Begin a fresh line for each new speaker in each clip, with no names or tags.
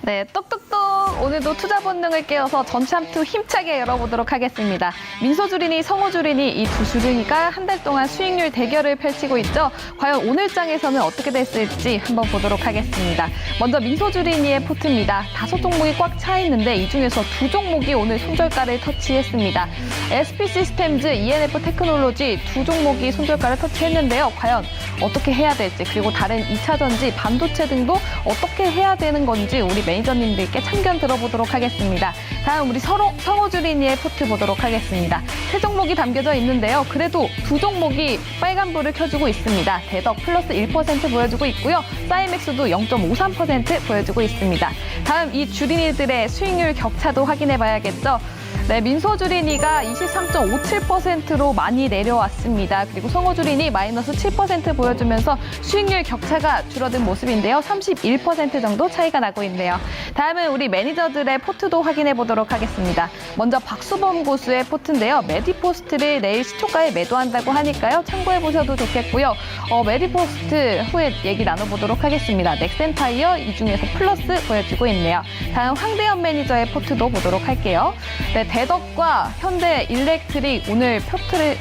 네, 똑똑똑! 오늘도 투자 본능을 깨워서 전참투 힘차게 열어보도록 하겠습니다. 민소주린이, 성호주린이 이 두 주린이가 한 달 동안 수익률 대결을 펼치고 있죠. 과연 오늘 장에서는 어떻게 됐을지 한번 보도록 하겠습니다. 먼저 민소주린이의 포트입니다. 5종목이 꽉 차 있는데 이 중에서 2종목이 오늘 손절가를 터치했습니다. SP 시스템즈, ENF 테크놀로지 2종목이 손절가를 터치했는데요. 과연 어떻게 해야 될지, 그리고 다른 2차전지, 반도체 등도 어떻게 해야 되는 건지 우리 매니저님들께 참견 들어보도록 하겠습니다. 다음 우리 성호주린이의 포트 보도록 하겠습니다. 세 종목이 담겨져 있는데요. 그래도 2종목이 빨간불을 켜주고 있습니다. 대덕 플러스 1% 보여주고 있고요. 사이맥스도 0.53% 보여주고 있습니다. 다음 이 주린이들의 수익률 격차도 확인해 봐야겠죠. 네, 민소주린이가 23.57%로 많이 내려왔습니다. 그리고 성호주린이 마이너스 7% 보여주면서 수익률 격차가 줄어든 모습인데요. 31% 정도 차이가 나고 있네요. 다음은 우리 매니저들의 포트도 확인해 보도록 하겠습니다. 먼저 박수범 고수의 포트인데요. 메디포스트를 내일 시초가에 매도한다고 하니까요. 참고해 보셔도 좋겠고요. 메디포스트 후에 얘기 나눠보도록 하겠습니다. 넥센타이어 이 중에서 플러스 보여주고 있네요. 다음 황대현 매니저의 포트도 보도록 할게요. 네, 대덕과 현대 일렉트릭 오늘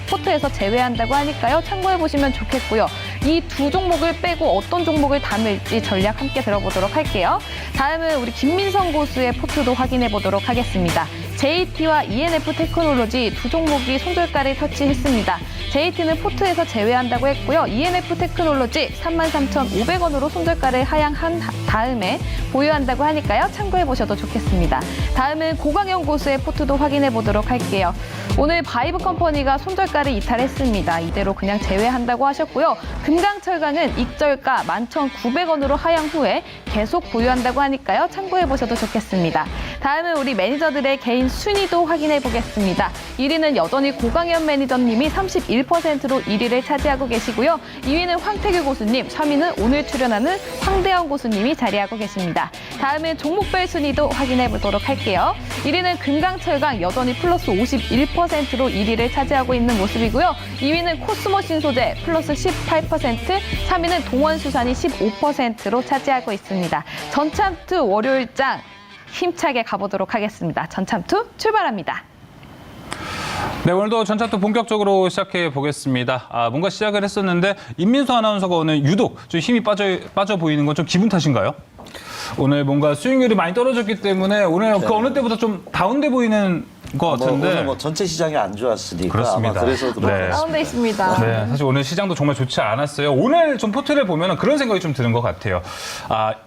포트에서 제외한다고 하니까요. 참고해 보시면 좋겠고요. 이 두 종목을 빼고 어떤 종목을 담을지 전략 함께 들어보도록 할게요. 다음은 우리 김민성 고수의 포트도 확인해 보도록 하겠습니다. JT와 ENF 테크놀로지 두 종목이 손절가를 터치했습니다. JT는 포트에서 제외한다고 했고요. ENF 테크놀로지 33,500원으로 손절가를 하향한 다음에 보유한다고 하니까요. 참고해 보셔도 좋겠습니다. 다음은 고광영 고수의 포트도 확인해 보도록 할게요. 오늘 바이브 컴퍼니가 손절가를 이탈했습니다. 이대로 그냥 제외한다고 하셨고요. 금강철강은 익절가 11,900원으로 하향 후에 계속 보유한다고 하니까요. 참고해 보셔도 좋겠습니다. 다음은 우리 매니저들의 개인 순위도 확인해 보겠습니다. 1위는 여전히 고강현 매니저님이 31%로 1위를 차지하고 계시고요. 2위는 황태규 고수님, 3위는 오늘 출연하는 황대현 고수님이 자리하고 계십니다. 다음은 종목별 순위도 확인해 보도록 할게요. 1위는 금강철강 여전히 플러스 51%로 1위를 차지하고 있는 모습이고요. 2위는 코스모 신소재 플러스 18%, 3위는 동원수산이 15%로 차지하고 있습니다. 전참투 월요일장 힘차게 가보도록 하겠습니다. 전참투 출발합니다.
네, 오늘도 전참투 본격적으로 시작해 보겠습니다. 뭔가 시작을 했었는데 임민수 아나운서가 오늘 유독 좀 힘이 빠져 보이는 건 좀 기분 탓인가요? 오늘 뭔가 수익률이 많이 떨어졌기 때문에 오늘 그 어느 때보다 좀 다운돼 보이는 것 같은데.
오늘 전체 시장이 안 좋았으니까
그렇습니다.
아마 그래서 그런
네.
다운돼 있습니다.
네, 사실 오늘 시장도 정말 좋지 않았어요. 오늘 좀 포트를 보면 그런 생각이 좀 드는 것 같아요.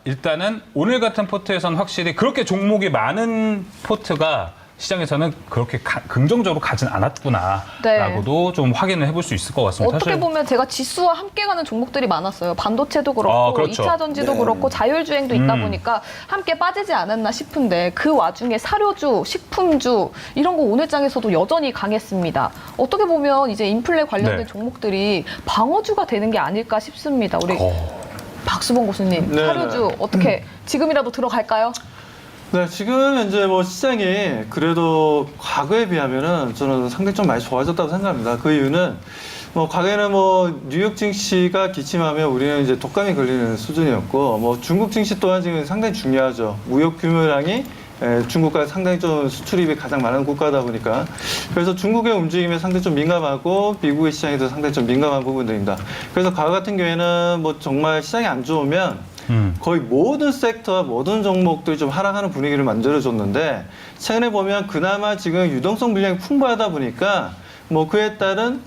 일단은 오늘 같은 포트에서는 확실히 그렇게 종목이 많은 포트가 시장에서는 그렇게 긍정적으로 가진 않았구나라고도 좀 확인을 해볼 수 있을 것 같습니다.
어떻게
사실
보면 제가 지수와 함께 가는 종목들이 많았어요. 반도체도 그렇고
그렇죠.
2차전지도
네.
그렇고 자율주행도 있다 보니까 함께 빠지지 않았나 싶은데 그 와중에 사료주, 식품주 이런 거 오늘 장에서도 여전히 강했습니다. 어떻게 보면 이제 인플레 관련된
네.
종목들이 방어주가 되는 게 아닐까 싶습니다. 우리 박수봉 고수님,
네,
사료주 어떻게 지금이라도 들어갈까요?
네, 지금 현재 뭐 시장이 그래도 과거에 비하면은 저는 상당히 좀 많이 좋아졌다고 생각합니다. 그 이유는 뭐 과거에는 뭐 뉴욕 증시가 기침하면 우리는 이제 독감이 걸리는 수준이었고 뭐 중국 증시 또한 지금 상당히 중요하죠. 무역 규모량이 중국과 상당히 좀 수출입이 가장 많은 국가다 보니까 그래서 중국의 움직임에 상당히 좀 민감하고 미국의 시장에도 상당히 좀 민감한 부분들입니다. 그래서 과거 같은 경우에는 뭐 정말 시장이 안 좋으면 거의 모든 섹터와 모든 종목들이 좀 하락하는 분위기를 만들어줬는데 최근에 보면 그나마 지금 유동성 물량이 풍부하다 보니까 뭐 그에 따른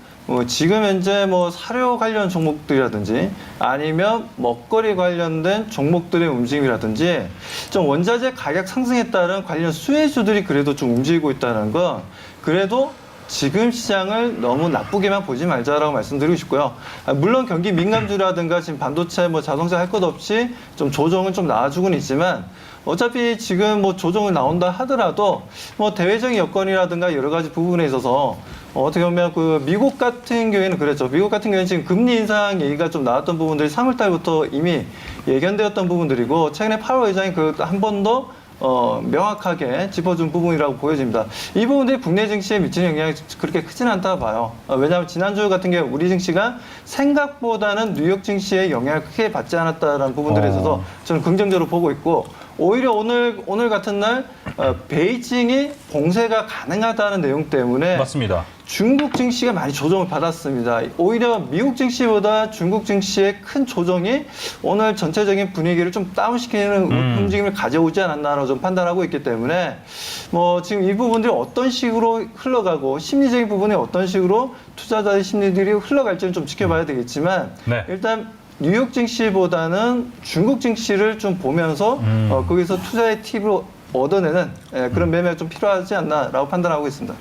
지금 현재 뭐 사료 관련 종목들이라든지 아니면 먹거리 관련된 종목들의 움직임이라든지 좀 원자재 가격 상승에 따른 관련 수혜주들이 그래도 좀 움직이고 있다는 건 그래도 지금 시장을 너무 나쁘게만 보지 말자라고 말씀드리고 싶고요. 물론 경기 민감주라든가 지금 반도체 뭐 자동차 할 것 없이 좀 조정은 좀 나와주고는 있지만 어차피 지금 뭐 조정을 나온다 하더라도 뭐 대외적인 여건이라든가 여러 가지 부분에 있어서 어떻게 보면 그 미국 같은 경우에는 그랬죠. 미국 같은 경우에는 지금 금리 인상 얘기가 좀 나왔던 부분들이 3월 달부터 이미 예견되었던 부분들이고 최근에 8월 의장이 그 한 번 더 명확하게 짚어준 부분이라고 보여집니다. 이 부분들이 국내 증시에 미치는 영향이 그렇게 크지는 않다고 봐요. 왜냐하면 지난주 같은 경우 우리 증시가 생각보다는 뉴욕 증시의 영향을 크게 받지 않았다는 부분들에 있어서 저는 긍정적으로 보고 있고 오히려 오늘 같은 날 베이징이 봉쇄가 가능하다는 내용 때문에
맞습니다.
중국 증시가 많이 조정을 받았습니다. 오히려 미국 증시보다 중국 증시의 큰 조정이 오늘 전체적인 분위기를 좀 다운시키는 움직임을 가져오지 않았나라고 좀 판단하고 있기 때문에 뭐 지금 이 부분들이 어떤 식으로 흘러가고 심리적인 부분이 어떤 식으로 투자자의 심리들이 흘러갈지는 좀 지켜봐야 되겠지만
네.
일단 뉴욕 증시보다는 중국 증시를 좀 보면서 거기서 투자의 팁을 얻어내는 그런 매매가 좀 필요하지 않나라고 판단하고 있습니다.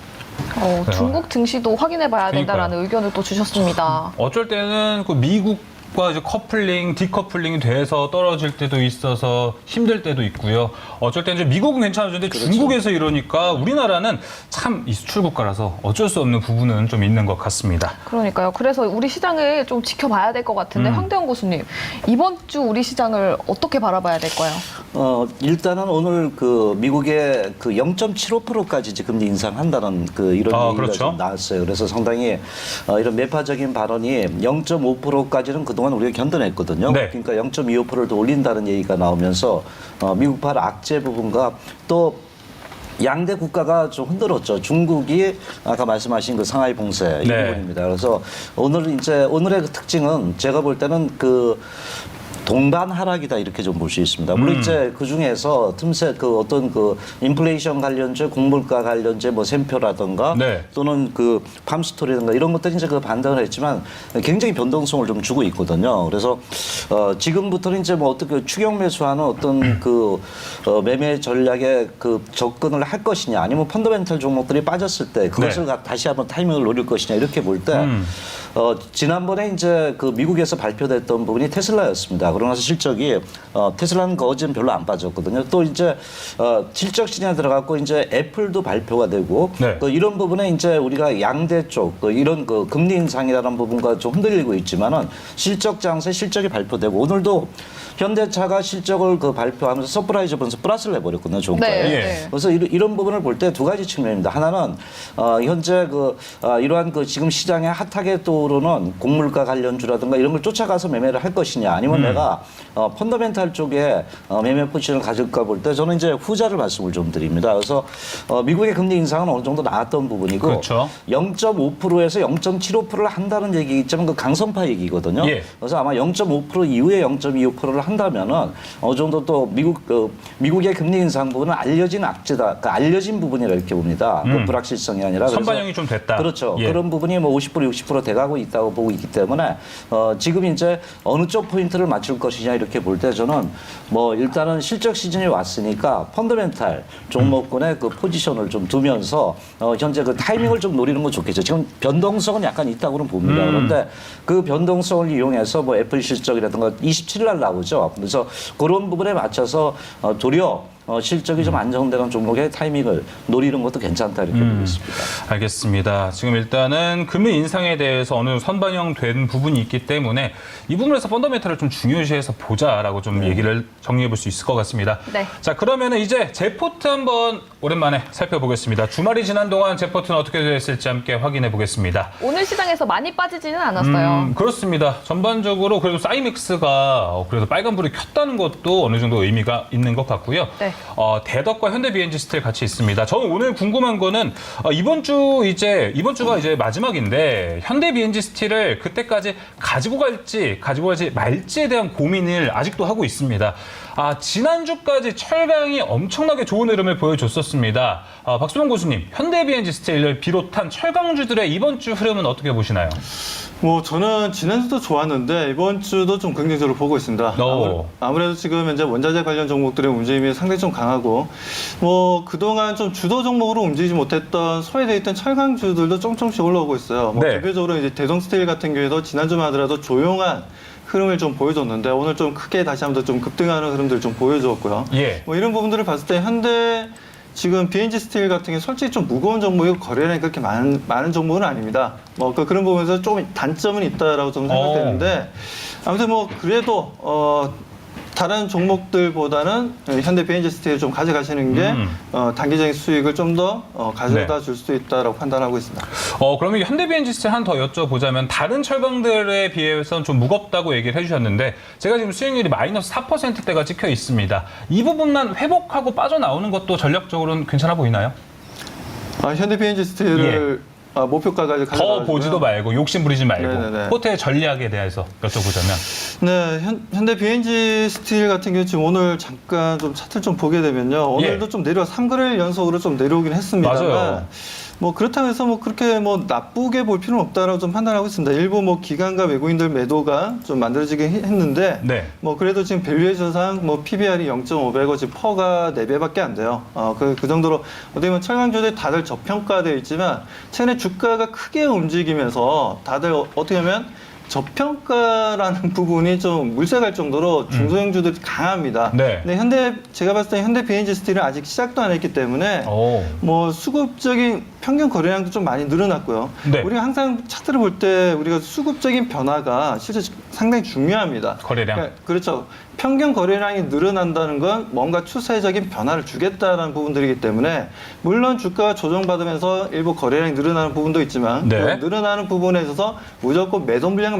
중국 증시도 확인해 봐야 된다라는 의견을 또 주셨습니다.
어쩔 때는 그 미국과 이제 커플링, 디커플링이 돼서 떨어질 때도 있어서 힘들 때도 있고요. 어쩔 때는 이제 미국은 괜찮아졌는데 중국에서 이러니까 우리나라는 참 이 수출 국가라서 어쩔 수 없는 부분은 좀 있는 것 같습니다.
그러니까요. 그래서 우리 시장을 좀 지켜봐야 될 것 같은데 황대영 교수님, 이번 주 우리 시장을 어떻게 바라봐야 될까요?
일단은 오늘 그 미국의 그 0.75%까지 이제 금리 인상한다는 그 이런 얘기가
그렇죠.
좀 나왔어요. 그래서 상당히 이런 매파적인 발언이 0.5%까지는 그동안 우리가 견뎌냈거든요.
네.
그러니까 0.25%를 더 올린다는 얘기가 나오면서 미국발 악재 부분과 또 양대 국가가 좀 흔들었죠. 중국이 아까 말씀하신 그 상하이 봉쇄 이
네.
부분입니다. 그래서 오늘의 그 특징은 제가 볼 때는 그 동반 하락이다 이렇게 좀 볼 수 있습니다. 물론 이제 그 중에서 틈새 그 어떤 그 인플레이션 관련제, 공물가 관련제, 뭐 샘표라든가
네.
또는 그 팜스토리든가 이런 것들이 이제 그 반등을 했지만 굉장히 변동성을 좀 주고 있거든요. 그래서 지금부터는 이제 뭐 어떻게 추격 매수하는 어떤 그 매매 전략에 그 접근을 할 것이냐, 아니면 펀더멘탈 종목들이 빠졌을 때 그것을 다시 한번 타이밍을 노릴 것이냐 이렇게 볼 때. 지난번에 이제 그 미국에서 발표됐던 부분이 테슬라였습니다. 그러고 나서 실적이 테슬라는 거진 별로 안 빠졌거든요. 또 이제 실적 시즌에 들어갔고 이제 애플도 발표가 되고
네.
이런 부분에 이제 우리가 양대 쪽 이런 그 금리 인상이라는 부분과 좀 흔들리고 있지만은 실적 장세 실적이 발표되고 오늘도 현대차가 실적을 그 발표하면서 서프라이즈 보면서 플러스를 해버렸거든요, 종가에.
네,
예.
네.
그래서 이런 부분을 볼 때 두 가지 측면입니다. 하나는 현재 이러한 그 지금 시장에 핫하게 떠오르는 곡물가 관련주라든가 이런 걸 쫓아가서 매매를 할 것이냐, 아니면 내가 펀더멘탈 쪽에 매매 포지션을 가질까 볼 때 저는 이제 후자를 말씀을 좀 드립니다. 그래서 미국의 금리 인상은 어느 정도 나왔던 부분이고
그렇죠.
0.5%에서 0.75%를 한다는 얘기겠지만 그 강성파 얘기거든요.
예.
그래서 아마 0.5% 이후에 0.25%를 한다면은 어느 정도 또 미국의 금리 인상 부분은 알려진 악재다, 그 알려진 부분이라 이렇게 봅니다. 그 불확실성이 아니라 그래서
선반영이 좀 됐다.
그렇죠.
예.
그런 부분이 뭐 50% 60% 돼가고 있다고 보고 있기 때문에 지금 이제 어느 쪽 포인트를 맞출 것이냐 이렇게 볼 때 저는 뭐 일단은 실적 시즌이 왔으니까 펀더멘탈 종목군의 그 포지션을 좀 두면서 현재 그 타이밍을 좀 노리는 건 좋겠죠. 지금 변동성은 약간 있다고는 봅니다. 그런데 그 변동성을 이용해서 뭐 애플 실적이라든가 27일 날 나오죠. 그래서 그런 부분에 맞춰서 도리어 실적이 좀 안정되는 종목의 타이밍을 노리는 것도 괜찮다 이렇게 보고 있습니다.
알겠습니다. 지금 일단은 금리 인상에 대해서 어느 정도 선반영된 부분이 있기 때문에 이 부분에서 펀더멘탈을 좀 중요시해서 보자라고 좀 얘기를 정리해 볼 수 있을 것 같습니다.
네.
자, 그러면은 이제 제포트 한번 오랜만에 살펴보겠습니다. 주말이 지난 동안 제포트는 어떻게 됐을지 함께 확인해 보겠습니다.
오늘 시장에서 많이 빠지지는 않았어요.
그렇습니다. 전반적으로 그래도 사이맥스가 그래도 빨간불이 켰다는 것도 어느 정도 의미가 있는 것 같고요.
네.
대덕과 현대 BNG 스틸 같이 있습니다. 저는 오늘 궁금한 거는 이번 주가 이제 마지막인데 현대 BNG 스틸을 그때까지 가지고 갈지 말지에 대한 고민을 아직도 하고 있습니다. 지난주까지 철강이 엄청나게 좋은 흐름을 보여줬었습니다. 박수범 교수님, 현대 BNG 스틸을 비롯한 철강주들의 이번 주 흐름은 어떻게 보시나요?
뭐 저는 지난주도 좋았는데 이번 주도 좀 긍정적으로 보고 있습니다. 아무래도 지금 현재 원자재 관련 종목들의 움직임이 상당히 좀 강하고 뭐 그동안 좀 주도 종목으로 움직이지 못했던 소외되어 있던 철강주들도 조금씩 올라오고 있어요. 뭐
네.
대표적으로 이제 대동스테일 같은 경우에도 지난주만 하더라도 조용한 흐름을 좀 보여줬는데 오늘 좀 크게 다시 한번 좀 급등하는 흐름들을 좀 보여주었고요.
예.
뭐 이런 부분들을 봤을 때 현대 지금 BNG 스틸 같은 게 솔직히 좀 무거운 종목이고 거래량이 그렇게 많은 종목은 아닙니다. 뭐 그런 부분에서 조금 단점은 있다라고 좀 생각되는데 아무튼 뭐 그래도 다른 종목들보다는 현대 비엔지 스틸을 좀 가져가시는 게 단기적인 수익을 좀 더 가져다 줄 수도 있다라고 판단하고 있습니다.
그러면 현대 비엔지스틸 하나 더 여쭤보자면 다른 철강들에 비해서는 좀 무겁다고 얘기를 해주셨는데 제가 지금 수익률이 마이너스 4%대가 찍혀 있습니다. 이 부분만 회복하고 빠져나오는 것도 전략적으로는 괜찮아 보이나요?
현대 비엔지 스틸을 목표가까지
더
가져가지고요.
보지도 말고 욕심 부리지 말고
네네네.
포트의 전략에 대해서 여쭤보자면
네, 현대 비엔지 스틸 같은 경우 지금 오늘 잠깐 좀 차트를 좀 보게 되면요. 오늘도 좀 내려와 3거래일 연속으로 좀 내려오긴 했습니다만
맞아요.
뭐 그렇다고 해서 뭐 그렇게 뭐 나쁘게 볼 필요는 없다라고 좀 판단하고 있습니다. 일부 뭐 기관과 외국인들 매도가 좀 만들어지긴 했는데
네.
뭐 그래도 지금 밸류에이션상 뭐 PBR이 0.5배고 지금 퍼가 4배밖에 안 돼요. 그 정도로 어떻게 보면 철강주들이 다들 저평가되어 있지만 최근에 주가가 크게 움직이면서 다들 어떻게 보면 저평가라는 부분이 좀 물색할 정도로 중소형주들이 강합니다.
네.
근데 제가 봤을 때 현대 비엔지 스틸은 아직 시작도 안 했기 때문에 뭐 수급적인 평균 거래량도 좀 많이 늘어났고요.
네.
우리가 항상 차트를 볼 때 우리가 수급적인 변화가 실제 상당히 중요합니다.
거래량.
그렇죠. 평균 거래량이 늘어난다는 건 뭔가 추세적인 변화를 주겠다라는 부분들이기 때문에 물론 주가가 조정받으면서 일부 거래량이 늘어나는 부분도 있지만
네.
그 늘어나는 부분에 있어서 무조건 매도 물량이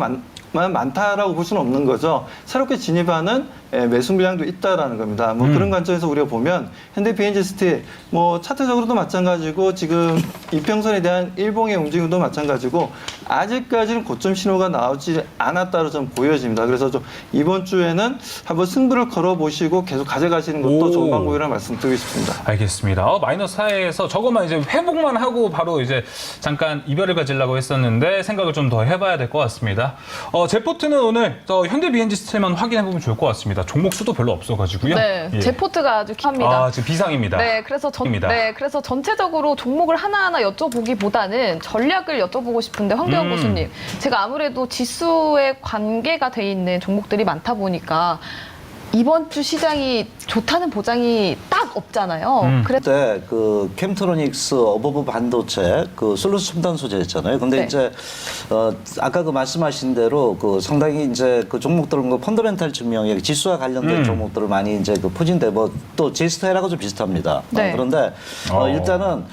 많다라고 볼 수는 없는 거죠. 새롭게 진입하는 매수 물량도 있다라는 겁니다. 뭐 그런 관점에서 우리가 보면 현대 비엔지 스틸 뭐 차트적으로도 마찬가지고 지금 이평선에 대한 일봉의 움직임도 마찬가지고 아직까지는 고점 신호가 나오지 않았다로 좀 보여집니다. 그래서 좀 이번 주에는 한번 승부를 걸어보시고 계속 가져가시는 것도 좋은 방법이라고 말씀드리고 싶습니다.
알겠습니다. 마이너스 4에서 저것만 이제 회복만 하고 바로 이제 잠깐 이별을 가지려고 했었는데 생각을 좀 더 해봐야 될 것 같습니다. 제 포트는 오늘 현대 비엔지 스틸만 확인해보면 좋을 것 같습니다. 종목 수도 별로 없어가지고요.
네,
예.
제 포트가 아주 깁니다.
지금 비상입니다.
네, 그래서 그래서 전체적으로 종목을 하나하나 여쭤보기보다는 전략을 여쭤보고 싶은데 황대원 교수님, 제가 아무래도 지수에 관계가 돼 있는 종목들이 많다 보니까 이번 주 시장이 좋다는 보장이 딱 없잖아요.
그때 그 캠트로닉스 어버브 반도체 그 솔루션 첨단 소재였잖아요. 근데
네.
이제 아까 그 말씀하신 대로 그 상당히 이제 그 종목들은 그 펀더멘탈 증명에 지수와 관련된 종목들을 많이 이제 그 포진돼 뭐 또 제스타일하고 좀 비슷합니다.
네.
그런데 일단은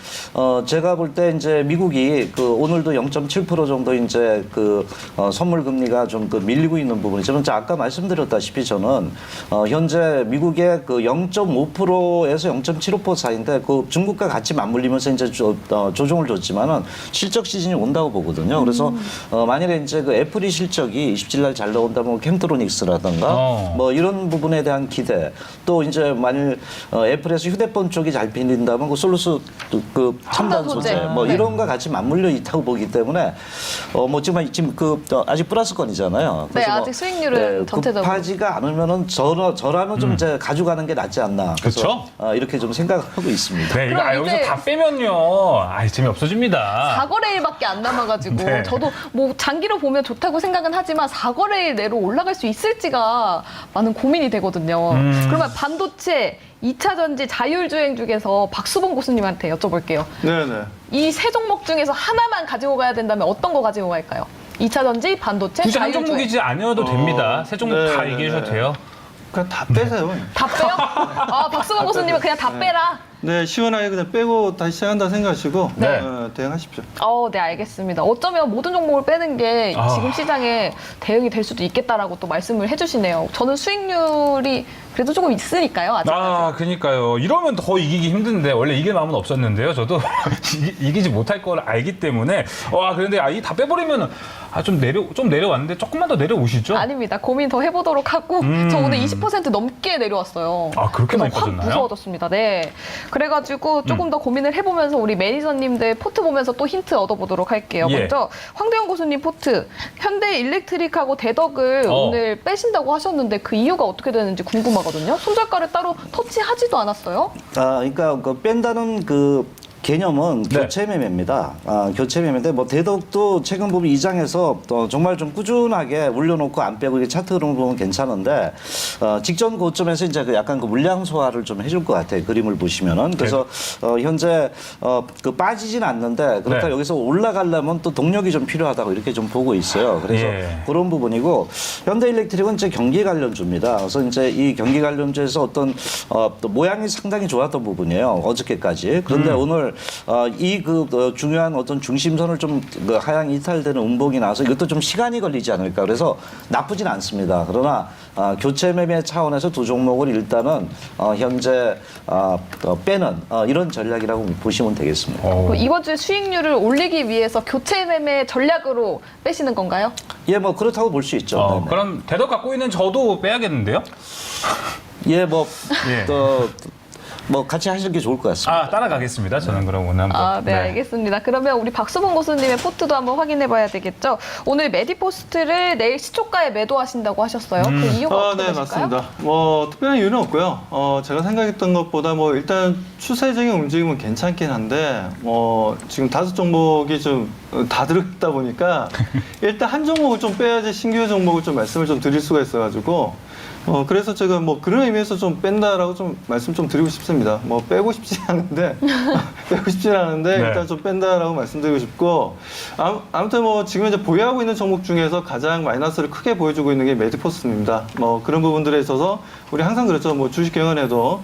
제가 볼 때 이제 미국이 그 오늘도 0.7% 정도 이제 그 선물 금리가 좀 그 밀리고 있는 부분이지만 아까 말씀드렸다시피 저는 현재 미국의 그 0.5%에서 0.75% 사이인데 그 중국과 같이 맞물리면서 이제 조정을 줬지만은 실적 시즌이 온다고 보거든요. 그래서 만일에 이제 그 애플이 실적이 27일 날 잘 나온다면 캠트로닉스라든가 뭐 이런 부분에 대한 기대 또 이제 만일 애플에서 휴대폰 쪽이 잘 빌린다면 그 솔루스 그 첨단 소재 뭐
네.
이런과 같이 맞물려 있다고 보기 때문에 뭐 지금 그 아직 플러스권이잖아요.
네, 아직 수익률은 전체적으로
급하지가 않으면은 저라면 좀 이제 가져가는 게 낫지 않나. 그래서 이렇게 좀 생각하고 있습니다.
네, 이거
그럼
여기서
이제
다 빼면요. 재미없어집니다.
4거래일밖에 안 남아가지고
네.
저도 뭐 장기로 보면 좋다고 생각은 하지만 4거래일 내로 올라갈 수 있을지가 많은 고민이 되거든요. 그러면 반도체, 2차 전지, 자율주행 중에서 박수봉 교수님한테 여쭤볼게요.
네네.
이 세 종목 중에서 하나만 가지고 가야 된다면 어떤 거 가지고 갈까요? 2차 전지, 반도체,
굳이 한
자율주행.
종목이지 아니어도 됩니다. 세 종목 다
네,
얘기해 주셔도
네.
돼요.
그냥 다 빼세요.
다 빼요? 박수봉 교수님은 그냥 다 빼라.
네, 시원하게 그냥 빼고 다시 시작한다 생각하시고
네.
대응하십시오.
네, 알겠습니다. 어쩌면 모든 종목을 빼는 게 지금 시장에 대응이 될 수도 있겠다라고 또 말씀을 해주시네요. 저는 수익률이 그래도 조금 있으니까요, 아직까지.
그러니까요. 이러면 더 이기기 힘든데 원래 이길 마음은 없었는데요. 저도 이기지 못할 걸 알기 때문에 그런데 이 다 빼버리면은 좀 내려왔는데 조금만 더 내려오시죠.
아닙니다. 고민 더 해보도록 하고 저 오늘 20% 넘게 내려왔어요.
그렇게 많이
그래서 확
빠졌나요?
무서워졌습니다. 네. 그래가지고 조금 더 고민을 해보면서 우리 매니저님들 포트 보면서 또 힌트 얻어보도록 할게요.
예.
먼저 황대영 교수님 포트 현대 일렉트릭하고 대덕을 오늘 빼신다고 하셨는데 그 이유가 어떻게 되는지 궁금하거든요. 손절가를 따로 터치하지도 않았어요.
그러니까 그 뺀다는 그 개념은
네.
교체 매매입니다. 교체 매매인데 뭐 대덕도 최근 보면 이 장에서 또 정말 좀 꾸준하게 올려놓고 안 빼고 이게 차트 그런 거 보면 괜찮은데 직전 고점에서 이제 그 약간 그 물량 소화를 좀 해줄 것 같아요. 그림을 보시면은 그래서 현재 그 빠지진 않는데 그렇다
네.
여기서 올라가려면 또 동력이 좀 필요하다고 이렇게 좀 보고 있어요. 그래서
예.
그런 부분이고 현대일렉트릭은 이제 경기 관련주입니다. 그래서 이제 이 경기 관련주에서 어떤 또 모양이 상당히 좋았던 부분이에요. 어저께까지. 그런데 오늘 이 중요한 어떤 중심선을 좀 그 하향 이탈되는 음봉이 나와서 이것도 좀 시간이 걸리지 않을까. 그래서 나쁘진 않습니다. 그러나 교체 매매 차원에서 두 종목을 일단은 현재 빼는 이런 전략이라고 보시면 되겠습니다.
이번 주 수익률을 올리기 위해서 교체 매매 전략으로 빼시는 건가요?
예, 뭐 그렇다고 볼 수 있죠. 네네.
그럼 대덕 갖고 있는 저도 빼야겠는데요?
예, 뭐
예.
뭐 같이 하시는 게 좋을 것 같습니다.
따라가겠습니다. 저는 그럼 오늘 한번.
네, 알겠습니다. 그러면 우리 박수봉 고수님의 포트도 한번 확인해 봐야 되겠죠. 오늘 메디포스트를 내일 시초가에 매도하신다고 하셨어요. 그 이유가 어떻게
네,
되실까요?
맞습니다. 뭐 특별한 이유는 없고요. 제가 생각했던 것보다 뭐 일단 추세적인 움직임은 괜찮긴 한데 지금 5종목이 좀 다 들어있다 보니까 일단 한 종목을 좀 빼야지 신규 종목을 좀 말씀을 좀 드릴 수가 있어가지고 그래서 제가 뭐 그런 의미에서 좀 뺀다라고 좀 말씀 좀 드리고 싶습니다. 뭐 빼고 싶지 않은데
네.
일단 좀 뺀다라고 말씀드리고 싶고 아무튼 뭐 지금 이제 보유하고 있는 종목 중에서 가장 마이너스를 크게 보여주고 있는 게 메디포스트입니다. 뭐 그런 부분들에 있어서 우리 항상 그렇죠. 뭐 주식 경연에도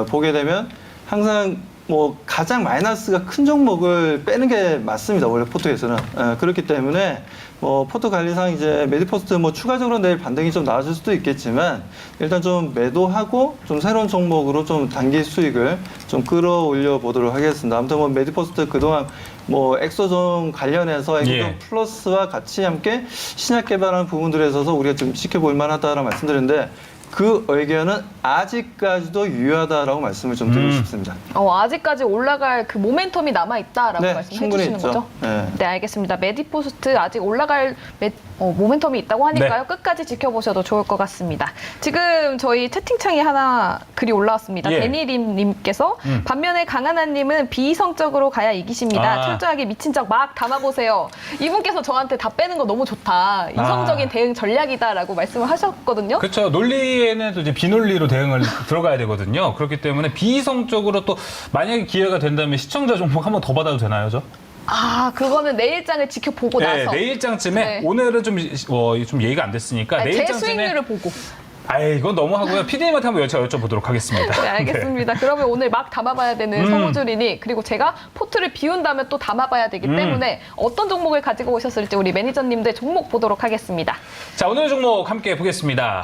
보게 되면 항상 뭐 가장 마이너스가 큰 종목을 빼는 게 맞습니다. 원래 포트에서는 그렇기 때문에 뭐 포트 관리상 이제 메디포스트 뭐 추가적으로 내일 반등이 좀 나아질 수도 있겠지만 일단 좀 매도하고 좀 새로운 종목으로 좀 단기 수익을 좀 끌어올려 보도록 하겠습니다. 아무튼 뭐 메디포스트 그동안 뭐 엑소존 관련해서 엑소존 플러스와 같이 함께 신약 개발하는 부분들에 있어서 우리가 좀 지켜볼 만하다라고 말씀드렸는데 그 의견은 아직까지도 유효하다라고 말씀을 좀 드리고 싶습니다.
아직까지 올라갈 그 모멘텀이 남아있다라고
네,
말씀해
충분히
주시는
있죠.
거죠?
네.
네, 알겠습니다. 메디포스트 아직 올라갈 모멘텀이 있다고 하니까요.
네.
끝까지 지켜보셔도 좋을 것 같습니다. 지금 저희 채팅창에 하나 글이 올라왔습니다.
예.
데니림님께서 반면에 강하나님은 비이성적으로 가야 이기십니다. 철저하게 미친 척 막 담아보세요. 이분께서 저한테 다 빼는 거 너무 좋다. 이성적인 대응 전략이다라고 말씀을 하셨거든요.
그렇죠. 논리에는 또 이제 비논리로 대응을 들어가야 되거든요. 그렇기 때문에 비이성적으로 또 만약에 기회가 된다면 시청자 종목 한 번 더 받아도 되나요, 저?
그거는 내일장을 지켜보고
네,
나서.
내일장쯤에
네.
오늘은 좀 예의가 안 됐으니까
제
내일장쯤에
수익률을 보고.
이건 너무 하고요. PD님한테 한번 여쭤보도록 하겠습니다.
네, 알겠습니다. 그러면 오늘 막 담아봐야 되는 성우주리니 그리고 제가 포트를 비운 다음에 또 담아봐야 되기 때문에 어떤 종목을 가지고 오셨을지 우리 매니저님들 종목 보도록 하겠습니다.
자, 오늘 종목 함께 보겠습니다.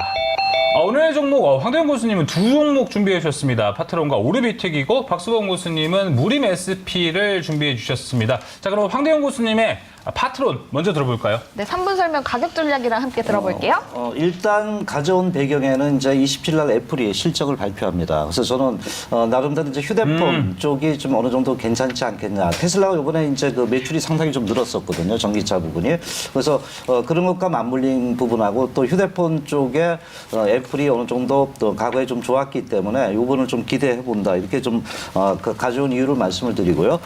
오늘 종목 황대영 고수님은 두 종목 준비해 주셨습니다. 파트론과 오르비텍이고 박수봉 고수님은 무림 SP를 준비해 주셨습니다. 자, 그럼 황대영 고수님의 파트론 먼저 들어볼까요?
네, 3분 설명 가격 전략이랑 함께 들어볼게요.
일단 가져온 배경에는 이제 27일 날 애플이 실적을 발표합니다. 그래서 저는 나름대로 이제 휴대폰 쪽이 좀 어느 정도 괜찮지 않겠냐. 테슬라가 이번에 이제 그 매출이 상당히 좀 늘었었거든요. 전기차 부분이. 그래서 그런 것과 맞물린 부분하고 또 휴대폰 쪽에 애플이 어느 정도 또 과거에 좀 좋았기 때문에 이 부분을 좀 기대해 본다. 이렇게 좀 가져온 이유를 말씀을 드리고요.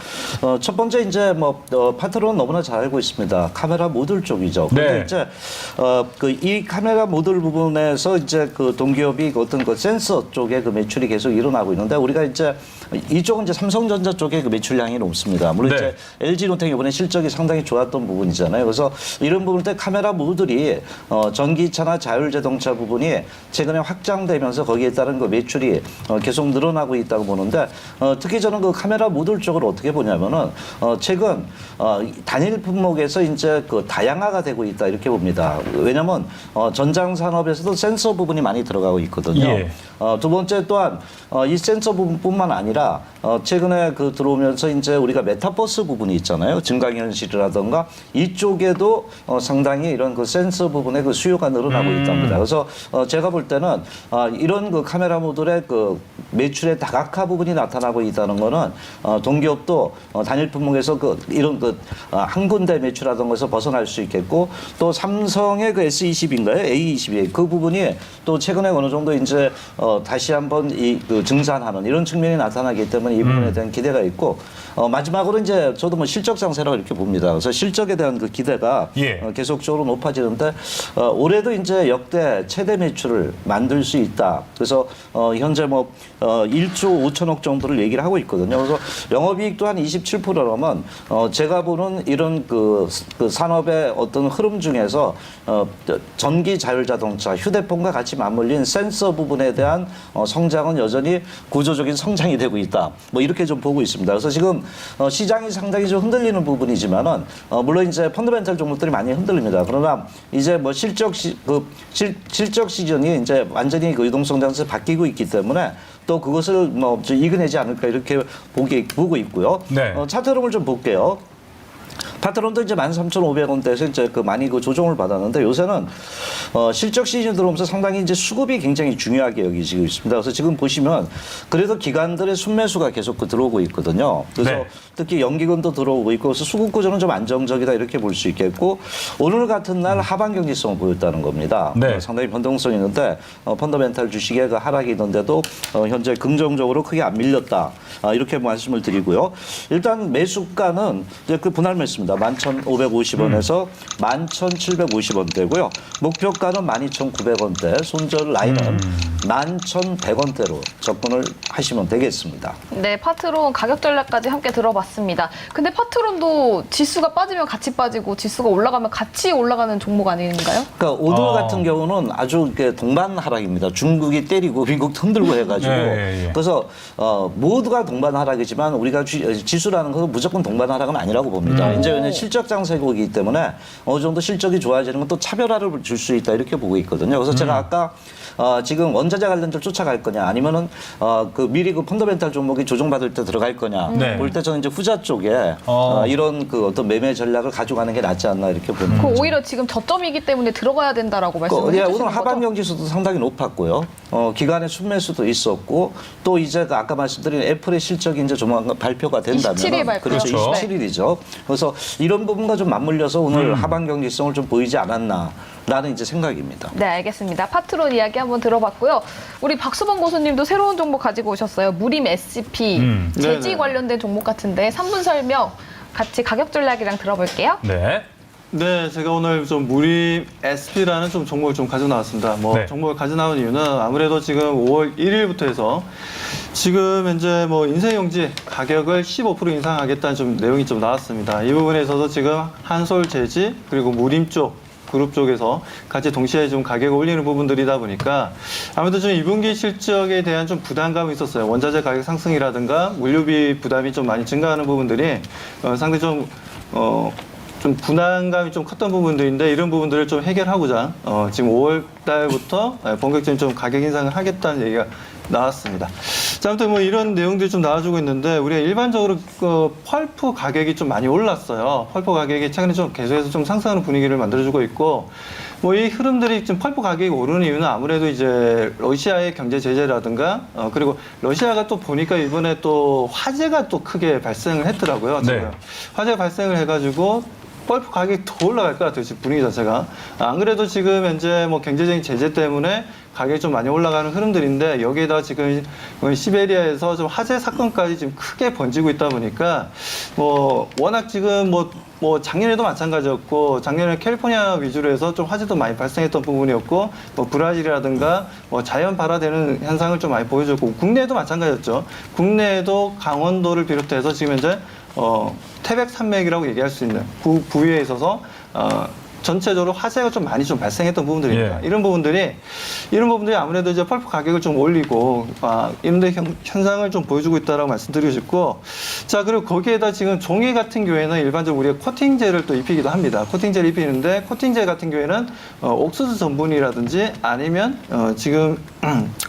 첫 번째 이제 뭐 파트론 너무나 잘 알고 있습니다. 카메라 모듈 쪽이죠. 그런데
네.
이제 이 카메라 모듈 부분에서 이제 그 동기업이 어떤 그 센서 쪽에 그 매출이 계속 일어나고 있는데 우리가 이제 이쪽은 이제 삼성전자 쪽에 그 매출량이 높습니다. 물론
네.
이제 LG노텍 이번에 실적이 상당히 좋았던 부분이잖아요. 그래서 이런 부분 때 카메라 모듈이 전기차나 자율자동차 부분이 최근에 확장되면서 거기에 따른 그 매출이 계속 늘어나고 있다고 보는데 특히 저는 그 카메라 모듈 쪽을 어떻게 보냐면은 최근 단일 품목에서 이제 그 다양화가 되고 있다 이렇게 봅니다. 왜냐하면 전장 산업에서도 센서 부분이 많이 들어가고 있거든요.
예.
두 번째 또한 이 센서 부분뿐만 아니라 최근에 그 들어오면서 이제 우리가 메타버스 부분이 있잖아요. 증강현실이라든가 이쪽에도 상당히 이런 그 센서 부분의 그 수요가 늘어나고 있답니다. 그래서 제가 볼 때는 이런 그 카메라 모듈의 그 매출의 다각화 부분이 나타나고 있다는 거는 동기업도 단일 품목에서 이런 한 군데 매출하던 것에서 벗어날 수 있겠고 또 삼성의 그 S20인가요? A20이 그 부분이 또 최근에 어느 정도 이제 다시 한번 그 증산하는 이런 측면이 나타나기 때문에 이 부분에 대한 기대가 있고 마지막으로 이제 저도 뭐 실적 상세라고 이렇게 봅니다. 그래서 실적에 대한 그 기대가
예.
계속적으로 높아지는데 올해도 이제 역대 최대 매출을 만들 수 있다. 그래서 현재 뭐 1조 5천억 정도를 얘기를 하고 있거든요. 그래서 영업이익도 한 27%라면 제가 보는 이런 그 산업의 어떤 흐름 중에서 전기 자율자동차, 휴대폰과 같이 맞물린 센서 부분에 대한 성장은 여전히 구조적인 성장이 되고 있다. 뭐 이렇게 좀 보고 있습니다. 그래서 지금 시장이 상당히 좀 흔들리는 부분이지만은 물론 이제 펀더멘탈 종목들이 많이 흔들립니다. 그러나 이제 뭐 실적 시즌이 이제 완전히 그 유동성 장세 바뀌고 있기 때문에 또 그것을 뭐 이겨내지 않을까 이렇게 보고 있고요.
네.
차트 흐름을 좀 볼게요. 파트론도 이제 13,500원대에서 이제 그 많이 그 조정을 받았는데 요새는 실적 시즌 들어오면서 상당히 이제 수급이 굉장히 중요하게 여기지고 있습니다. 그래서 지금 보시면 그래도 기관들의 순매수가 계속 그 들어오고 있거든요. 그래서
네.
특히 연기금도 들어오고 있고 그래서 수급 구조는 좀 안정적이다 이렇게 볼 수 있겠고 오늘 같은 날 하반 경직성을 보였다는 겁니다.
네.
상당히 변동성이 있는데 펀더멘탈 주식의 그 하락이 있는데도 현재 긍정적으로 크게 안 밀렸다. 이렇게 말씀을 드리고요. 일단 매수가는 이제 그 분할 매수입니다. 11,550원에서 11,750원대고요. 목표가는 12,900원대, 손절 라인은 11,100원대로 접근을 하시면 되겠습니다.
네, 파트론 가격 전략까지 함께 들어봤습니다. 근데 파트론도 지수가 빠지면 같이 빠지고 지수가 올라가면 같이 올라가는 종목 아닌가요?
그러니까 오늘 같은 경우는 아주 이렇게 동반 하락입니다. 중국이 때리고 미국도 흔들고 해가지고
예.
그래서 모두가 동반 하락이지만 우리가 지수라는 것은 무조건 동반 하락은 아니라고 봅니다. 이제 왜냐하면 실적 장세고이기 때문에 어느 정도 실적이 좋아지는 건 또 차별화를 줄 수 있다 이렇게 보고 있거든요. 그래서 제가 아까 지금 원자재 관련들 쫓아갈 거냐 아니면은 그 미리 그 펀더멘탈 종목이 조정받을 때 들어갈 거냐
네.
볼 때 저는 이제 후자 쪽에 이런 그 어떤 매매 전략을 가져가는 게 낫지 않나 이렇게 보는
그
거죠.
오히려 지금 저점이기 때문에 들어가야 된다라고 말씀을 해주시는
오늘
거죠?
하반 경지수도 상당히 높았고요. 기간의 순매수도 있었고 또 이제 그 아까 말씀드린 애플의 실적이 이제 조만간 발표가 된다면
27일 발표.
그렇죠.
그렇죠.
27일이죠. 그래서 이런 부분과 좀 맞물려서 오늘 하반 경지성을 좀 보이지 않았나라는 이제 생각입니다.
네, 알겠습니다. 파트론 이야기 한번 들어봤고요. 우리 박수범 고수님도 새로운 종목 가지고 오셨어요. 무림 SCP 제지
네네.
관련된 종목 같은데 3분 설명 같이 가격 전략이랑 들어볼게요.
네.
네, 제가 오늘 좀 무림 SP라는 좀 종목을 좀 가지고 나왔습니다. 뭐
네.
종목을 가지고 나온 이유는 아무래도 지금 5월 1일부터 해서 지금 현재 뭐 인쇄용지 가격을 15% 인상하겠다는 좀 내용이 좀 나왔습니다. 이 부분에서도 지금 한솔제지 그리고 무림 쪽 그룹 쪽에서 같이 동시에 좀 가격을 올리는 부분들이다 보니까 아무래도 좀 2분기 실적에 대한 좀 부담감이 있었어요. 원자재 가격 상승이라든가 물류비 부담이 좀 많이 증가하는 부분들이 상당히 좀 부담감이 좀 컸던 부분들인데 이런 부분들을 좀 해결하고자 지금 5월 달부터 본격적인 좀 가격 인상을 하겠다는 얘기가 나왔습니다. 자, 아무튼 뭐 이런 내용들이 좀 나와주고 있는데 우리가 일반적으로 펄프 가격이 좀 많이 올랐어요. 펄프 가격이 최근에 좀 계속해서 좀 상승하는 분위기를 만들어주고 있고 뭐 이 흐름들이 지금 펄프 가격이 오르는 이유는 아무래도 이제 러시아의 경제 제재라든가 그리고 러시아가 또 보니까 이번에 또 화재가 또 크게 발생을 했더라고요.
네.
지금. 화재가 발생을 해가지고 펄프 가격이 더 올라갈 것 같아요. 지금 분위기 자체가. 안 그래도 지금 현재 뭐 경제적인 제재 때문에 가격이 좀 많이 올라가는 흐름들인데 여기에다 지금 시베리아에서 좀 화재 사건까지 지금 크게 번지고 있다 보니까 뭐 워낙 지금 뭐 작년에도 마찬가지였고 작년에 캘리포니아 위주로 해서 좀 화재도 많이 발생했던 부분이었고 뭐 브라질이라든가 뭐 자연 발화되는 현상을 좀 많이 보여줬고 국내에도 마찬가지였죠. 국내에도 강원도를 비롯해서 지금 현재 태백 산맥이라고 얘기할 수 있는 부위에 있어서 전체적으로 화재가 좀 많이 좀 발생했던 부분들입니다.
예.
이런 부분들이 아무래도 이제 펄프 가격을 좀 올리고 이런 현상을 좀 보여주고 있다라고 말씀드리고 싶고, 자 그리고 거기에다 지금 종이 같은 경우에는 일반적으로 우리가 코팅제를 또 입히기도 합니다. 코팅제를 입히는데 코팅제 같은 경우에는 옥수수 전분이라든지 아니면 지금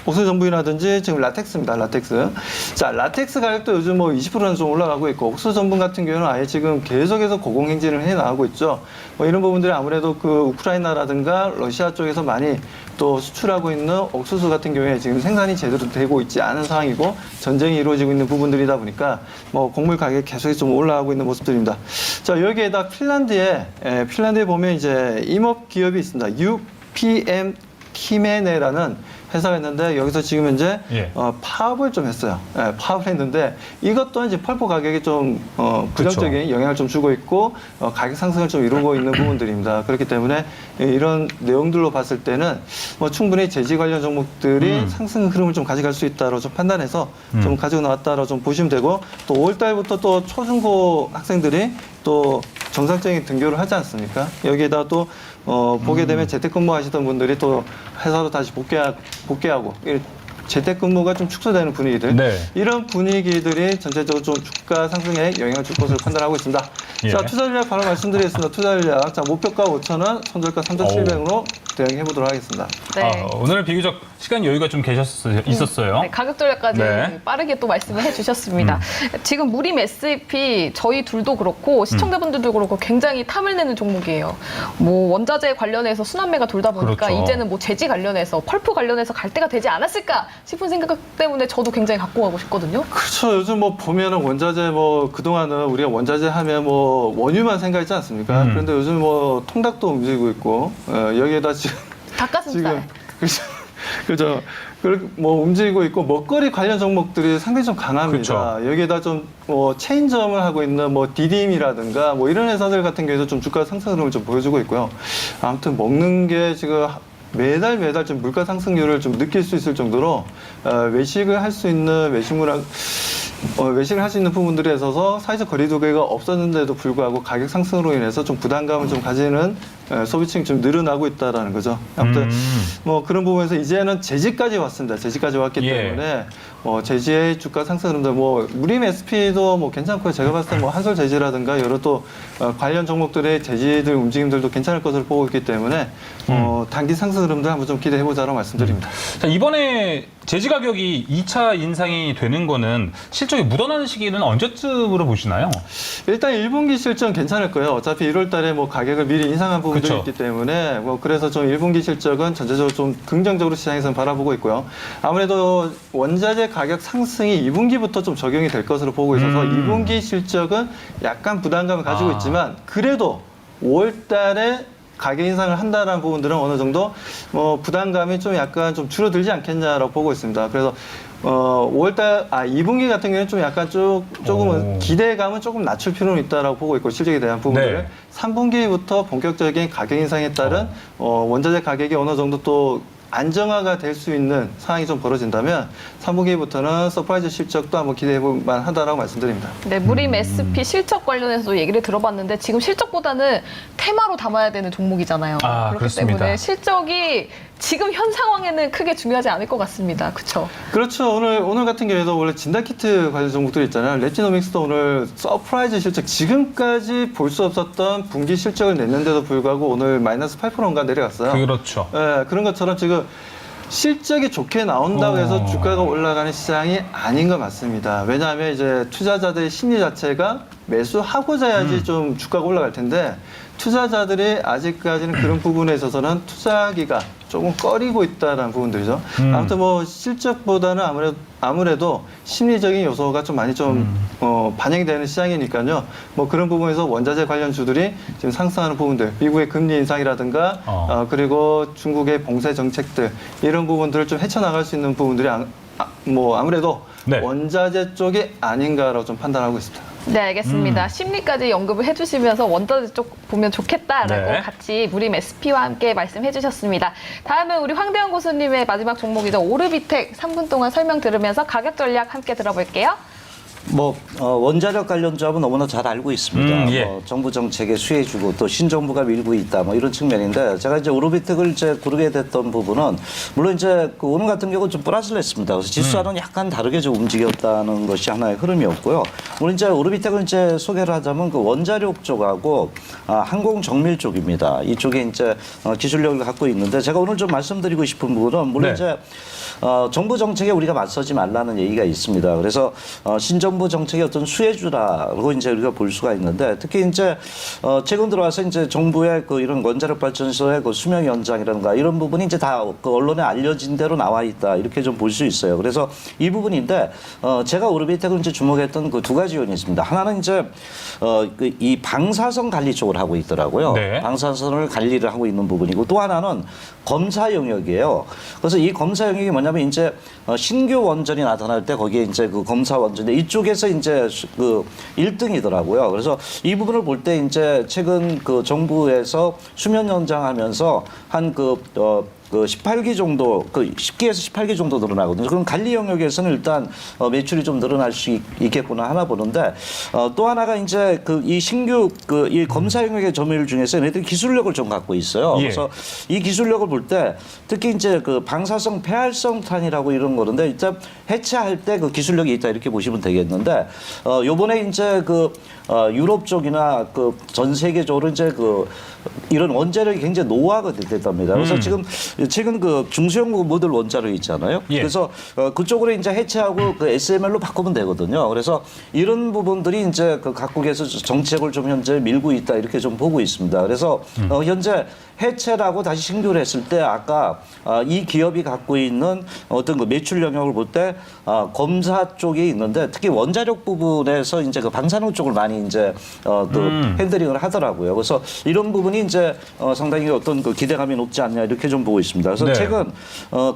옥수수 전분이라든지 지금 라텍스입니다. 라텍스. 자 라텍스 가격도 요즘 뭐 20%는 좀 올라가고 있고 옥수수 전분 같은 경우는 아예 지금 계속해서 고공행진을 해 나가고 있죠. 뭐 이런 부분들이 아무래도 그 우크라이나라든가 러시아 쪽에서 많이 또 수출하고 있는 옥수수 같은 경우에 지금 생산이 제대로 되고 있지 않은 상황이고 전쟁이 이루어지고 있는 부분들이다 보니까 뭐 곡물 가격이 계속해서 좀 올라가고 있는 모습들입니다. 자 여기에다 핀란드에 보면 이제 임업 기업이 있습니다. UPM 키메네라는 회사가 있는데 여기서 지금 현재
예.
파업을 좀 했어요. 예, 파업을 했는데 이것 또한 이제 펄프 가격에 좀 부정적인 영향을 좀 주고 있고 가격 상승을 좀 이루고 있는 부분들입니다. 그렇기 때문에 이런 내용들로 봤을 때는 뭐 충분히 제지 관련 종목들이 상승 흐름을 좀 가져갈 수 있다로 좀 판단해서 좀 가지고 나왔다로 좀 보시면 되고 또 5월달부터 또 초중고 학생들이 또 정상적인 등교를 하지 않습니까? 여기에다 또 보게 되면 재택근무 하시던 분들이 또 회사로 다시 복귀하고 재택근무가 좀 축소되는 분위기들
네.
이런 분위기들이 전체적으로 좀 주가 상승에 영향을 줄 것으로 판단하고 있습니다.
예.
자, 투자 전략 바로 말씀드리겠습니다. 투자 전략. 자, 목표가 5,000원, 손절가 3,700원으로 대응해 보도록 하겠습니다.
네.
오늘 비교적 시간 여유가 좀 있었어요.
네, 가격 전략까지
네.
빠르게 또 말씀을 해주셨습니다. 지금 무림 S&P 저희 둘도 그렇고 시청자분들도 그렇고 굉장히 탐을 내는 종목이에요. 뭐 원자재 관련해서 순환매가 돌다 보니까
그렇죠.
이제는 뭐 제지 관련해서 펄프 관련해서 갈 때가 되지 않았을까 싶은 생각 때문에 저도 굉장히 갖고 가고 싶거든요.
그렇죠. 요즘 뭐 보면은 원자재 뭐 그동안은 우리가 원자재 하면 뭐 원유만 생각했지 않습니까? 그런데 요즘 뭐 통닭도 움직이고 있고 여기에다 지금
닭가슴살.
그죠. 뭐 움직이고 있고 먹거리 관련 종목들이 상당히 좀 강합니다.
그렇죠.
여기에다 좀 뭐 체인점을 하고 있는 뭐 디딤이라든가 뭐 이런 회사들 같은 경우에도 좀 주가 상승 흐름을 좀 보여주고 있고요. 아무튼 먹는 게 지금 매달 좀 물가 상승률을 좀 느낄 수 있을 정도로 외식을 할 수 있는 외식을 할 수 있는 부분들에 있어서 사회적 거리두기가 없었는데도 불구하고 가격 상승으로 인해서 좀 부담감을 좀 가지는 소비층이 좀 늘어나고 있다라는 거죠. 아무튼 뭐 그런 부분에서 이제는 제지까지 왔습니다. 제지까지 왔기
예.
때문에 제지의 주가 상승 흐름도 뭐 무림 SP도 뭐 괜찮고요. 제가 봤을 때 뭐 한솔 제지라든가 여러 또 관련 종목들의 제지들 움직임들도 괜찮을 것으로 보고 있기 때문에 단기 상승 흐름들 한번 좀 기대해 보자고 말씀드립니다.
자, 이번에 제지 가격이 2차 인상이 되는 거는 실적이 묻어나는 시기는 언제쯤으로 보시나요?
일단 1분기 실적은 괜찮을 거예요. 어차피 1월 달에 뭐 가격을 미리 인상한 부분들이
그쵸.
있기 때문에 뭐 그래서 좀 1분기 실적은 전체적으로 좀 긍정적으로 시장에서는 바라보고 있고요. 아무래도 원자재 가격 상승이 2분기부터 좀 적용이 될 것으로 보고 있어서 2분기 실적은 약간 부담감을 가지고 있지만 그래도 5월 달에 가격 인상을 한다는 부분들은 어느 정도 부담감이 좀 약간 좀 줄어들지 않겠냐라고 보고 있습니다. 그래서 5월달 2분기 같은 경우는 좀 약간 조금은 기대감은 조금 낮출 필요는 있다라고 보고 있고 실적에 대한 부분들을
네.
3분기부터 본격적인 가격 인상에 따른 원자재 가격이 어느 정도 또 안정화가 될 수 있는 상황이 좀 벌어진다면 3분기부터는 서프라이즈 실적도 한번 기대해볼 만하다라고 말씀드립니다.
네, 무림 SP 실적 관련해서도 얘기를 들어봤는데 지금 실적보다는 테마로 담아야 되는 종목이잖아요. 그렇기
그렇습니다.
때문에 실적이 지금 현 상황에는 크게 중요하지 않을 것 같습니다. 그렇죠?
그렇죠. 오늘 같은 경우에도 원래 진단키트 관련 종목들이 있잖아요. 레지노믹스도 오늘 서프라이즈 실적 지금까지 볼 수 없었던 분기 실적을 냈는데도 불구하고 오늘 마이너스 8%인가 내려갔어요.
그렇죠.
네, 그런 것처럼 지금 실적이 좋게 나온다고 해서 주가가 올라가는 시장이 아닌 것 같습니다. 왜냐하면 이제 투자자들의 심리 자체가 매수하고자 해야지 좀 주가가 올라갈 텐데 투자자들이 아직까지는 그런 부분에 있어서는 투자하기가 조금 꺼리고 있다는 부분들이죠. 아무튼 뭐 실적보다는 아무래도 심리적인 요소가 좀 많이 반영이 되는 시장이니까요. 뭐 그런 부분에서 원자재 관련주들이 지금 상승하는 부분들, 미국의 금리 인상이라든가 그리고 중국의 봉쇄 정책들 이런 부분들을 좀 헤쳐나갈 수 있는 부분들이 아무래도
네.
원자재 쪽이 아닌가라고 좀 판단하고 있습니다.
네, 알겠습니다. 심리까지 언급을 해주시면서 원자재 쪽 보면 좋겠다라고
네.
같이 무림 SP와 함께 말씀해 주셨습니다. 다음은 우리 황대현 고수님의 마지막 종목이죠. 오르비텍 3분 동안 설명 들으면서 가격 전략 함께 들어볼게요.
원자력 관련주하고 너무나 잘 알고 있습니다.
예.
정부 정책에 수혜주고 또 신정부가 밀고 있다 뭐 이런 측면인데 제가 이제 오르비텍을 이제 고르게 됐던 부분은 물론 이제 오늘 같은 경우 좀 플러스를 했습니다. 그래서 지수와는 약간 다르게 좀 움직였다는 것이 하나의 흐름이었고요. 오늘 이제 오르비텍을 이제 소개를 하자면 그 원자력 쪽하고 항공 정밀 쪽입니다. 이쪽에 이제 기술력을 갖고 있는데 제가 오늘 좀 말씀드리고 싶은 부분은 물론
네.
이제 정부 정책에 우리가 맞서지 말라는 얘기가 있습니다. 그래서 신정부 정부 정책의 어떤 수혜주라고 이제 우리가 볼 수가 있는데 특히 이제 최근 들어와서 이제 정부의 그 이런 원자력 발전소의 그 수명 연장이라든가 이런 부분이 이제 다 그 언론에 알려진 대로 나와 있다 이렇게 좀 볼 수 있어요. 그래서 이 부분인데 제가 오르비텍을 이제 주목했던 그 두 가지 요인이 있습니다. 하나는 이제 이 방사선 관리 쪽을 하고 있더라고요.
네.
방사선을 관리를 하고 있는 부분이고 또 하나는 검사 영역이에요. 그래서 이 검사 영역이 뭐냐면 이제 신규 원전이 나타날 때 거기에 이제 그 검사 원전인데 이쪽에서 이제 그 1등이더라고요. 그래서 이 부분을 볼 때 이제 최근 그 정부에서 수면 연장하면서 한 그 18기 정도, 그 10기에서 18기 정도 늘어나거든요. 그럼 관리 영역에서는 일단 매출이 좀 늘어날 수 있겠구나 하나 보는데 또 하나가 이제 그 이 신규 그 이 검사 영역의 점유율 중에서 얘네들이 기술력을 좀 갖고 있어요.
예.
그래서 이 기술력을 볼 때 특히 이제 그 방사성 폐활성 탄이라고 이런 거는데 일단 해체할 때 그 기술력이 있다 이렇게 보시면 되겠는데 요번에 이제 그 유럽 쪽이나 그 전 세계적으로 이제 그 이런 원자력이 굉장히 노후화가 됐답니다. 그래서 지금 최근 그 중소형 모듈 원자력 있잖아요.
예.
그래서 그쪽으로 이제 해체하고 그 SMR로 바꾸면 되거든요. 그래서 이런 부분들이 이제 그 각국에서 정책을 좀 현재 밀고 있다 이렇게 좀 보고 있습니다. 그래서 현재 해체라고 다시 신규를 했을 때 아까 이 기업이 갖고 있는 어떤 그 매출 영역을 볼 때 검사 쪽이 있는데 특히 원자력 부분에서 이제 그 방사능 쪽을 많이 이제 그 핸들링을 하더라고요. 그래서 이런 부분이 이제 상당히 어떤 그 기대감이 높지 않냐 이렇게 좀 보고 있습니다. 그래서
네.
최근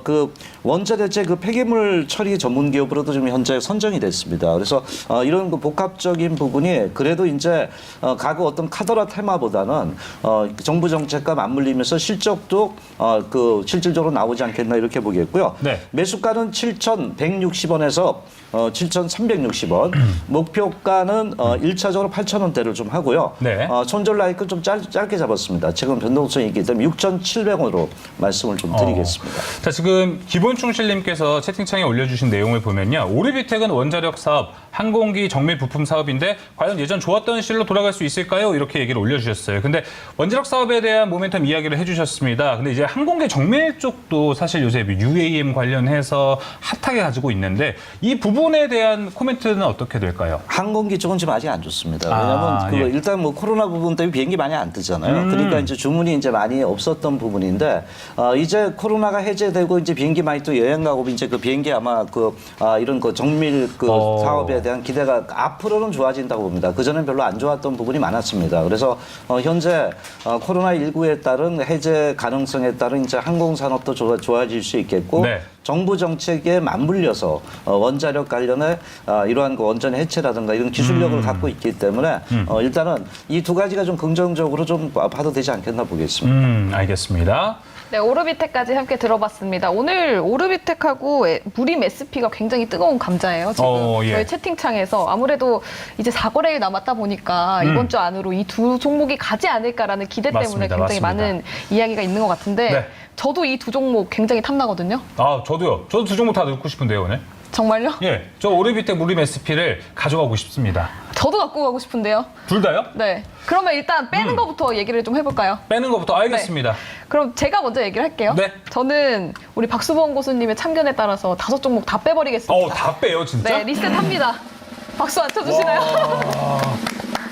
그 원자대체 그 폐기물 처리 전문 기업으로도 지금 현재 선정이 됐습니다. 그래서 이런 그 복합적인 부분이 그래도 이제 과거 어떤 카더라 테마보다는 정부 정책과 맞물리면서 실적도 그 실질적으로 나오지 않겠나 이렇게 보겠고요.
네.
매수가는 7,160원에서 7,360원. 목표가는 1차적으로 8,000원대를 좀 하고요.
네.
손절 라인은 좀 짧게 잡았습니다. 최근 변동성이 있기 때문에 6,700원으로 말씀을 좀 드리겠습니다.
자, 지금 기본충실님께서 채팅창에 올려주신 내용을 보면요. 오르비텍은 원자력 사업, 항공기 정밀 부품 사업인데 과연 예전 좋았던 실로 돌아갈 수 있을까요? 이렇게 얘기를 올려주셨어요. 근데 원자력 사업에 대한 모멘텀 이야기를 해주셨습니다. 근데 이제 항공기 정밀 쪽도 사실 요새 UAM 관련해서 핫하게 가지고 있는데 이 부분에 대한 코멘트는 어떻게 될까요?
항공기 쪽은 지금 아직 안 좋습니다. 왜냐하면
예.
일단 뭐 코로나 부분 때문에 비행기 많이 안 뜨잖아요. 그러니까 이제 주문이 이제 많이 없었던 부분인데 이제 코로나가 해제되고 이제 비행기 많이 또 여행 가고 이제 그 비행기 아마 이런 그 정밀 그 사업에 대한 기대가 앞으로는 좋아진다고 봅니다. 그 전엔 별로 안 좋았던 부분이 많았습니다. 그래서 현재 코로나 19에 따른 해제 가능성에 따른 이제 항공 산업도 좋아질 수 있겠고.
네.
정부 정책에 맞물려서 원자력 관련해 이러한 그 원전 해체라든가 이런 기술력을 갖고 있기 때문에 일단은 이 두 가지가 좀 긍정적으로 좀 봐도 되지 않겠나 보겠습니다.
알겠습니다.
네, 오르비텍까지 함께 들어봤습니다. 오늘 오르비텍하고 무림 SP가 굉장히 뜨거운 감자예요. 지금
예.
저희 채팅창에서 아무래도 이제 4거래일 남았다 보니까 이번 주 안으로 이 두 종목이 가지 않을까라는 기대 때문에
맞습니다.
굉장히
맞습니다.
많은 이야기가 있는 것 같은데
네.
저도 이 두 종목 굉장히 탐나거든요.
아, 저도요. 저도 두 종목 다 넣고 싶은데요, 오늘.
정말요?
예, 저 오르비텍 무림 SP를 가져가고 싶습니다.
저도 갖고 가고 싶은데요.
둘 다요?
네. 그러면 일단 빼는 것부터 얘기를 좀 해볼까요?
빼는 것부터 알겠습니다.
그럼 제가 먼저 얘기를 할게요.
네.
저는 우리 박수범 고수님의 참견에 따라서 5종목 다 빼버리겠습니다.
다 빼요, 진짜?
네, 리셋합니다. 박수 안 쳐주시나요?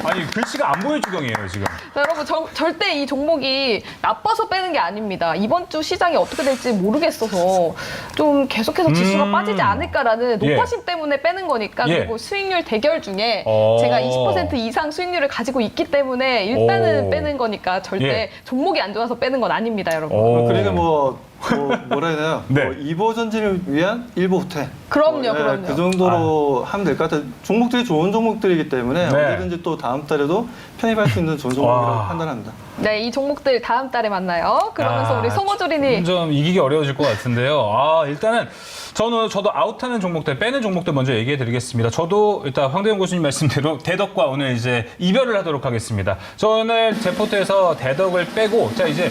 아니, 글씨가 안 보일 지경이에요, 지금.
자, 여러분 절대 이 종목이 나빠서 빼는 게 아닙니다. 이번 주 시장이 어떻게 될지 모르겠어서 좀 계속해서 지수가 빠지지 않을까라는 높아심 때문에 빼는 거니까
예.
그리고 수익률 대결 중에
어.
제가 20% 이상 수익률을 가지고 있기 때문에 일단은
오.
빼는 거니까 절대
예.
종목이 안 좋아서 빼는 건 아닙니다, 여러분.
그러니까 뭐라 해야 되나요?
네.
2보 전진을 위한 1보 후퇴.
그럼요, 그럼요.
그 정도로 하면 될 것 같아요. 종목들이 좋은 종목들이기 때문에
네.
언제든지 또 다음 달에도 편입할 수 있는 좋은 종목이라고
와.
판단합니다.
네, 이 종목들 다음 달에 만나요. 그러면서 우리 송호조린이
좀 이기기 어려워질 것 같은데요. 일단은 저도 아웃하는 종목들, 빼는 종목들 먼저 얘기해 드리겠습니다. 저도 일단 황대영 교수님 말씀대로 대덕과 오늘 이제 이별을 하도록 하겠습니다. 저는 제 포트에서 대덕을 빼고, 자, 이제,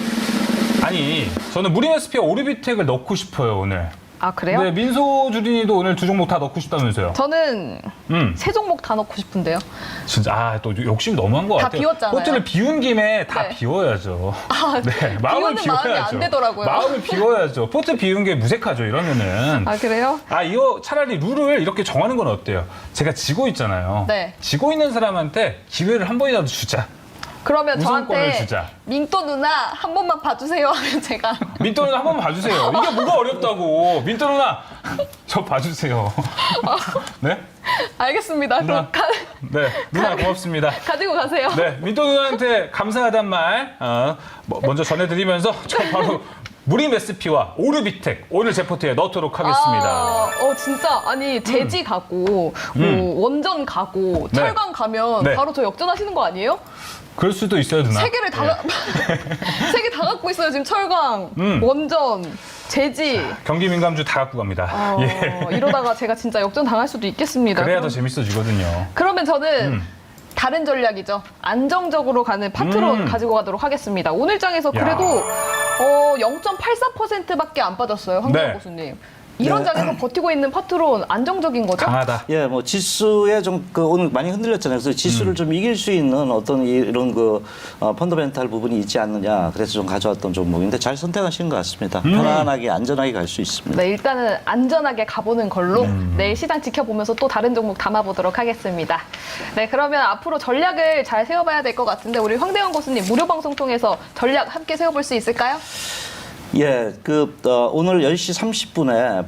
저는 무림 SP와 오르비텍을 넣고 싶어요, 오늘.
아, 그래요?
네, 민소주린이도 오늘 두 종목 다 넣고 싶다면서요?
저는 세 종목 다 넣고 싶은데요.
진짜 또 욕심 너무한 것
다
같아요.
비웠잖아요.
포트를 비운 김에 다
네.
비워야죠. 네,
비우는 마음이 안 되더라고요.
마음을 비워야죠. 포트 비운 게 무색하죠. 이러면은.
아, 그래요?
이거 차라리 룰을 이렇게 정하는 건 어때요? 제가 지고 있잖아요.
네.
지고 있는 사람한테 기회를 한 번이라도 주자.
그러면
우선권을
저한테
주자.
민또 누나 한 번만 봐주세요 하면 제가
민또 누나 한 번만 봐주세요. 이게 뭐가 어렵다고. 민또 누나 저 봐주세요. 네?
알겠습니다.
누나.
그럼
네, 누나 고맙습니다.
가지고 가세요.
네, 민또 누나한테 감사하단 말 먼저 전해드리면서 저 바로 무림 SP와 오르비텍 오늘 제 포트에 넣도록 하겠습니다.
진짜 아니 제지 가고 뭐 원전 가고
네.
철강 가면
네.
바로 저 역전하시는 거 아니에요?
그럴 수도 있어요, 누나.
세 개를 다 세 개 다 갖고 있어요 지금 철강, 원전, 제지.
경기 민감주 다 갖고 갑니다. 예.
이러다가 제가 진짜 역전 당할 수도 있겠습니다.
그래야 더 재밌어지거든요.
그러면 저는 다른 전략이죠. 안정적으로 가는 파트로 가지고 가도록 하겠습니다. 오늘 장에서 그래도 0.84%밖에 안 빠졌어요, 황교안
네.
고수님. 이런
네.
장에서 버티고 있는 파트론 안정적인 거죠?
강하다.
예, 뭐 지수에 좀 오늘 많이 흔들렸잖아요. 그래서 지수를 좀 이길 수 있는 어떤 이런 펀더멘탈 부분이 있지 않느냐. 그래서 좀 가져왔던 종목인데 잘 선택하신 것 같습니다. 편안하게 안전하게 갈 수 있습니다.
네, 일단은 안전하게 가보는 걸로 내일 시장 지켜보면서 또 다른 종목 담아보도록 하겠습니다. 네, 그러면 앞으로 전략을 잘 세워봐야 될 것 같은데 우리 황대현 고수님 무료 방송 통해서 전략 함께 세워볼 수 있을까요?
예, 오늘 10시 30분에